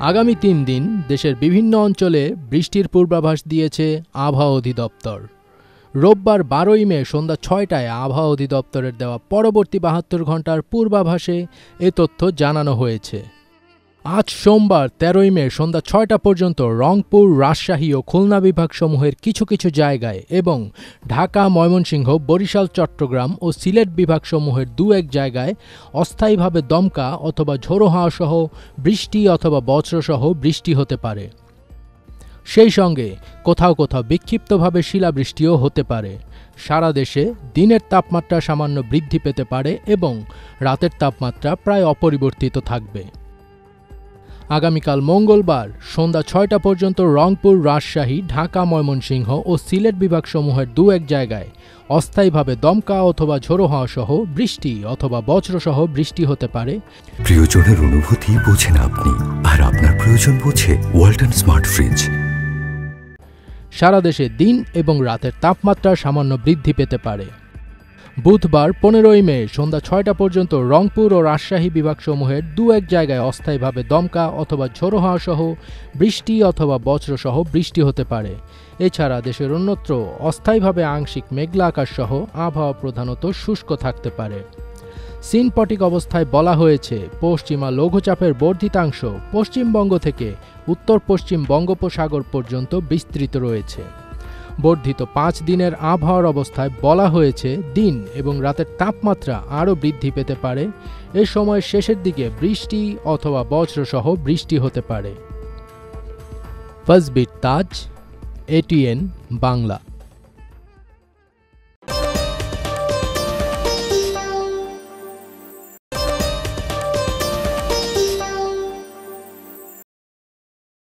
আগামী ৩ দিন দেশের বিভিন্ন অঞ্চলে বৃষ্টির পূর্বাভাস দিয়েছে আবহাওয়া অধিদপ্তর। রোববার ১২ই মে সন্ধ্যা ৬টায় আবহাওয়া অধিদপ্তরের দেওয়া পরবর্তী ৭২ ঘণ্টার পূর্বাভাসে এ তথ্য জানানো হয়েছে। আজ সোমবার ১৩ই মে সন্ধ্যা ৬টা পর্যন্ত রংপুর, রাজশাহী ও খুলনা বিভাগসমূহের কিছু কিছু জায়গায় এবং ঢাকা, ময়মনসিংহ, বরিশাল, চট্টগ্রাম ও সিলেট বিভাগসমূহের দু-এক জায়গায় অস্থায়ীভাবে দমকা অথবা ঝোড়ো হাওয়া সহ বৃষ্টি অথবা বজ্রসহ বৃষ্টি হতে পারে। সেই সঙ্গে কোথাও কোথাও বিক্ষিপ্তভাবে শিলাবৃষ্টিও হতে পারে। সারা দেশে দিনের তাপমাত্রা সামান্য বৃদ্ধি পেতে পারে এবং রাতের তাপমাত্রা প্রায় অপরিবর্তিত থাকবে। আগামীকাল মঙ্গলবার সন্ধ্যা ৬টা পর্যন্ত রংপুর, রাজশাহী, ঢাকা, ময়মনসিংহ ও সিলেট বিভাগসমূহের দু-এক জায়গায় অস্থায়ীভাবে দমকা অথবা ঝোড়ো হাওয়া সহ বৃষ্টি অথবা বজ্রসহ বৃষ্টি হতে পারে। প্রিয়জনের অনুভূতি বোঝেন আপনি, আর আপনার প্রয়োজন বোঝে ওয়ালটন স্মার্ট ফ্রিজ। সারা দেশে দিন এবং রাতের তাপমাত্রা সামান্য বৃদ্ধি পেতে পারে। বুধবার ১৫ই মে সন্ধ্যা ৬টা পর্যন্ত রংপুর ও রাজশাহী বিভাগসমূহের দু-এক জায়গায় অস্থায়ীভাবে দমকা অথবা ঝোড়ো হাওয়া সহ বৃষ্টি অথবা বজ্রসহ বৃষ্টি হতে পারে। এছাড়া দেশের অন্যত্র অস্থায়ীভাবে আংশিক মেঘলা আকাশ সহ আবহাওয়া প্রধানত শুষ্ক থাকতে পারে। সিনপটিক অবস্থায় বলা হয়েছে, পশ্চিমা লঘুচাপের বর্ধিতাংশ পশ্চিমবঙ্গ থেকে উত্তর পশ্চিম বঙ্গোপসাগর পর্যন্ত বিস্তৃত রয়েছে। বর্ধিত ৫ দিনের আবহাওয়ার অবস্থায় বলা হয়েছে, দিন এবং রাতের তাপমাত্রা আরও বৃদ্ধি পেতে পারে। এ সময় শেষের দিকে বৃষ্টি অথবা বজ্রসহ বৃষ্টি হতে পারে। ফাজবির তাজ, ATN বাংলা।